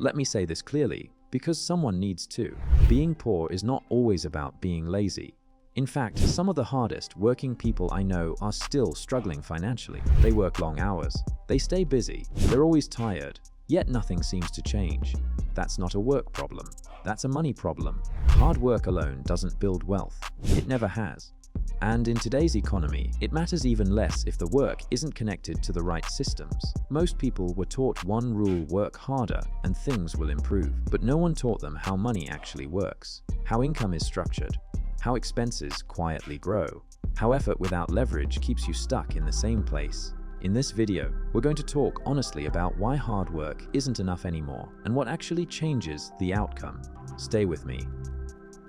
Let me say this clearly, because someone needs to. Being poor is not always about being lazy. In fact, some of the hardest working people I know are still struggling financially. They work long hours. They stay busy. They're always tired. Yet nothing seems to change. That's not a work problem. That's a money problem. Hard work alone doesn't build wealth. It never has. And in today's economy, it matters even less if the work isn't connected to the right systems. Most people were taught one rule: work harder and things will improve. But no one taught them how money actually works, how income is structured, how expenses quietly grow, how effort without leverage keeps you stuck in the same place. In this video, we're going to talk honestly about why hard work isn't enough anymore and what actually changes the outcome. Stay with me.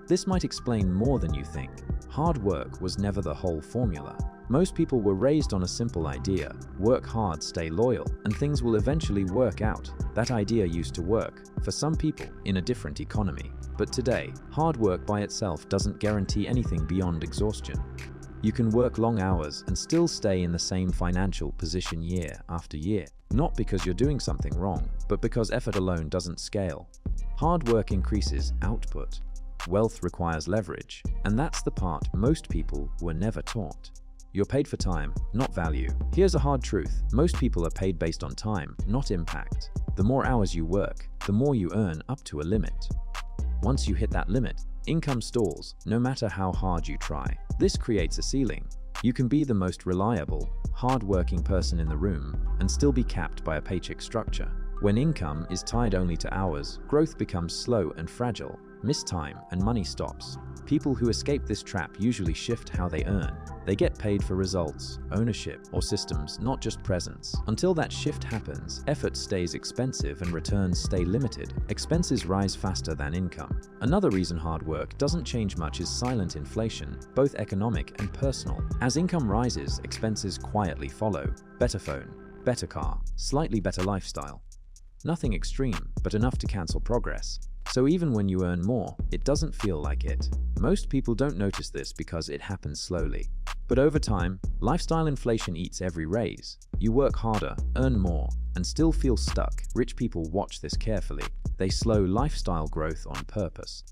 This might explain more than you think. Hard work was never the whole formula. Most people were raised on a simple idea: work hard, stay loyal, and things will eventually work out. That idea used to work for some people in a different economy. But today, hard work by itself doesn't guarantee anything beyond exhaustion. You can work long hours and still stay in the same financial position year after year, not because you're doing something wrong, but because effort alone doesn't scale. Hard work increases output. Wealth requires leverage, and that's the part most people were never taught. You're paid for time, not value. Here's a hard truth: most people are paid based on time, not impact. The more hours you work, the more you earn up to a limit. Once you hit that limit, income stalls, no matter how hard you try. This creates a ceiling. You can be the most reliable, hard-working person in the room and still be capped by a paycheck structure. When income is tied only to hours, growth becomes slow and fragile. Miss time and money stops. People who escape this trap usually shift how they earn. They get paid for results, ownership, or systems, not just presence. Until that shift happens, effort stays expensive and returns stay limited. Expenses rise faster than income. Another reason hard work doesn't change much is silent inflation, both economic and personal. As income rises, expenses quietly follow. Better phone, better car, slightly better lifestyle. Nothing extreme, but enough to cancel progress. So even when you earn more, it doesn't feel like it. Most people don't notice this because it happens slowly. But over time, lifestyle inflation eats every raise. You work harder, earn more, and still feel stuck. Rich people watch this carefully. They slow lifestyle growth on purpose.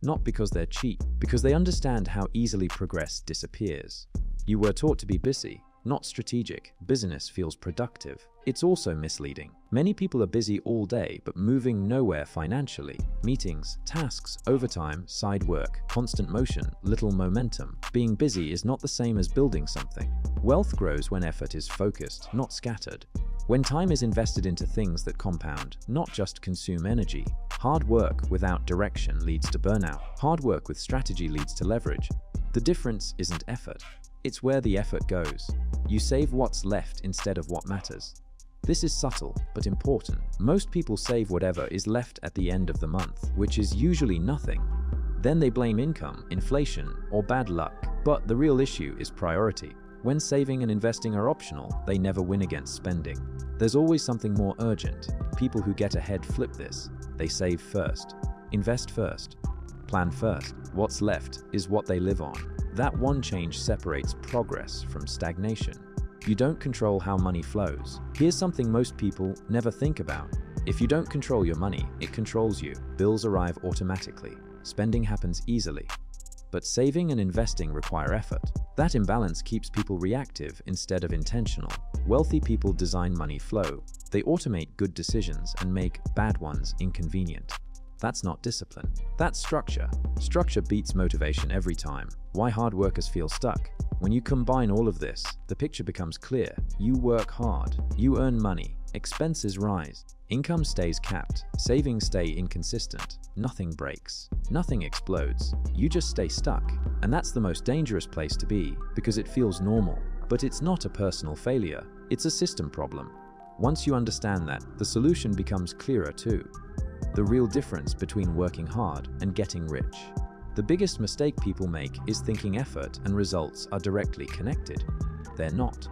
Not because they're cheap, because they understand how easily progress disappears. You were taught to be busy, not strategic. Business feels productive. It's also misleading. Many people are busy all day but moving nowhere financially. Meetings, tasks, overtime, side work, constant motion, little momentum. Being busy is not the same as building something. Wealth grows when effort is focused, not scattered. When time is invested into things that compound, not just consume energy. Hard work without direction leads to burnout. Hard work with strategy leads to leverage. The difference isn't effort. It's where the effort goes. You save what's left instead of what matters. This is subtle, but important. Most people save whatever is left at the end of the month, which is usually nothing. Then they blame income, inflation, or bad luck. But the real issue is priority. When saving and investing are optional, they never win against spending. There's always something more urgent. People who get ahead flip this. They save first, invest first, plan first. What's left is what they live on. That one change separates progress from stagnation. You don't control how money flows. Here's something most people never think about. If you don't control your money, it controls you. Bills arrive automatically. Spending happens easily. But saving and investing require effort. That imbalance keeps people reactive instead of intentional. Wealthy people design money flow. They automate good decisions and make bad ones inconvenient. That's not discipline. That's structure. Structure beats motivation every time. Why hard workers feel stuck? When you combine all of this, the picture becomes clear. You work hard. You earn money. Expenses rise. Income stays capped. Savings stay inconsistent. Nothing breaks. Nothing explodes. You just stay stuck. And that's the most dangerous place to be because it feels normal. But it's not a personal failure. It's a system problem. Once you understand that, the solution becomes clearer too. The real difference between working hard and getting rich. The biggest mistake people make is thinking effort and results are directly connected. They're not.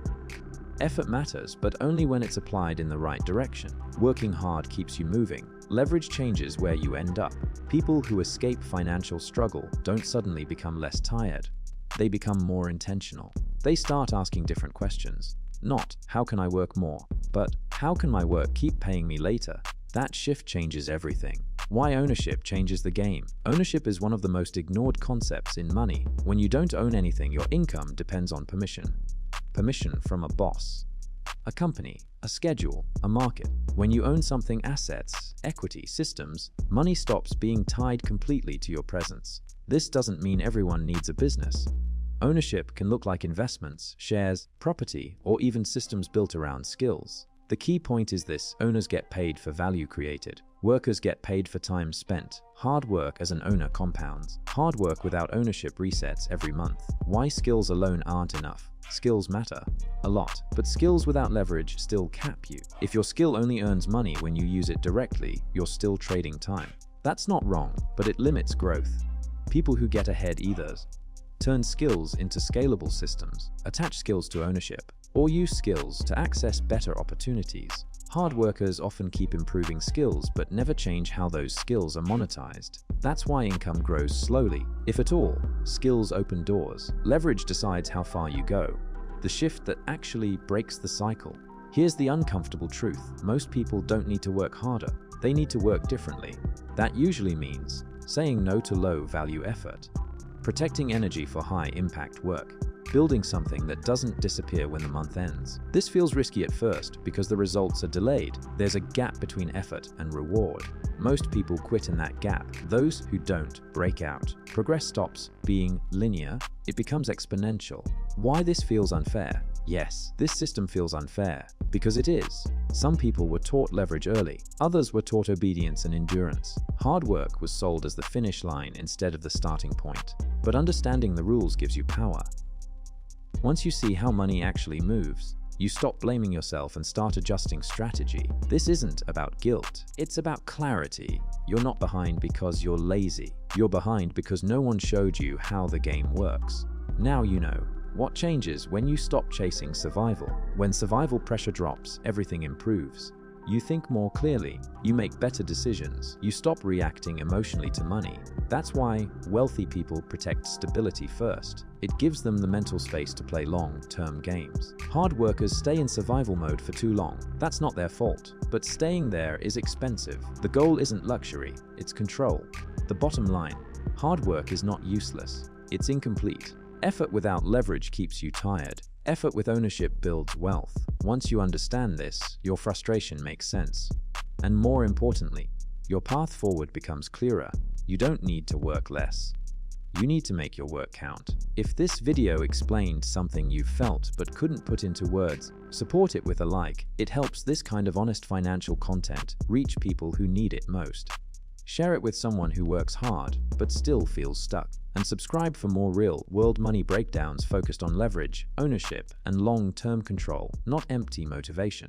Effort matters, but only when it's applied in the right direction. Working hard keeps you moving. Leverage changes where you end up. People who escape financial struggle don't suddenly become less tired. They become more intentional. They start asking different questions. Not, how can I work more? But, how can my work keep paying me later? That shift changes everything. Why ownership changes the game. Ownership is one of the most ignored concepts in money. When you don't own anything, your income depends on permission. Permission from a boss, a company, a schedule, a market. When you own something, assets, equity, systems, money stops being tied completely to your presence. This doesn't mean everyone needs a business. Ownership can look like investments, shares, property, or even systems built around skills. The key point is this: owners get paid for value created. Workers get paid for time spent. Hard work as an owner compounds. Hard work without ownership resets every month. Why skills alone aren't enough. Skills matter a lot, but skills without leverage still cap you. If your skill only earns money when you use it directly, you're still trading time. That's not wrong, but it limits growth. People who get ahead either turn skills into scalable systems, attach skills to ownership, or use skills to access better opportunities. Hard workers often keep improving skills but never change how those skills are monetized. That's why income grows slowly, if at all. Skills open doors. Leverage decides how far you go. The shift that actually breaks the cycle. Here's the uncomfortable truth: most people don't need to work harder. They need to work differently. That usually means saying no to low-value effort, protecting energy for high-impact work, building something that doesn't disappear when the month ends. This feels risky at first because the results are delayed. There's a gap between effort and reward. Most people quit in that gap. Those who don't break out. Progress stops being linear, it becomes exponential. Why this feels unfair? Yes, this system feels unfair because it is. Some people were taught leverage early, others were taught obedience and endurance. Hard work was sold as the finish line instead of the starting point. But understanding the rules gives you power. Once you see how money actually moves, you stop blaming yourself and start adjusting strategy. This isn't about guilt, it's about clarity. You're not behind because you're lazy. You're behind because no one showed you how the game works. Now you know. What changes when you stop chasing survival? When survival pressure drops, everything improves. You think more clearly, you make better decisions, you stop reacting emotionally to money. That's why wealthy people protect stability first. It gives them the mental space to play long-term games. Hard workers stay in survival mode for too long. That's not their fault, but staying there is expensive. The goal isn't luxury, it's control. The bottom line: hard work is not useless, it's incomplete. Effort without leverage keeps you tired. Effort with ownership builds wealth. Once you understand this, your frustration makes sense. And more importantly, your path forward becomes clearer. You don't need to work less. You need to make your work count. If this video explained something you felt but couldn't put into words, support it with a like. It helps this kind of honest financial content reach people who need it most. Share it with someone who works hard but still feels stuck. And subscribe for more real-world money breakdowns focused on leverage, ownership, and long-term control, not empty motivation.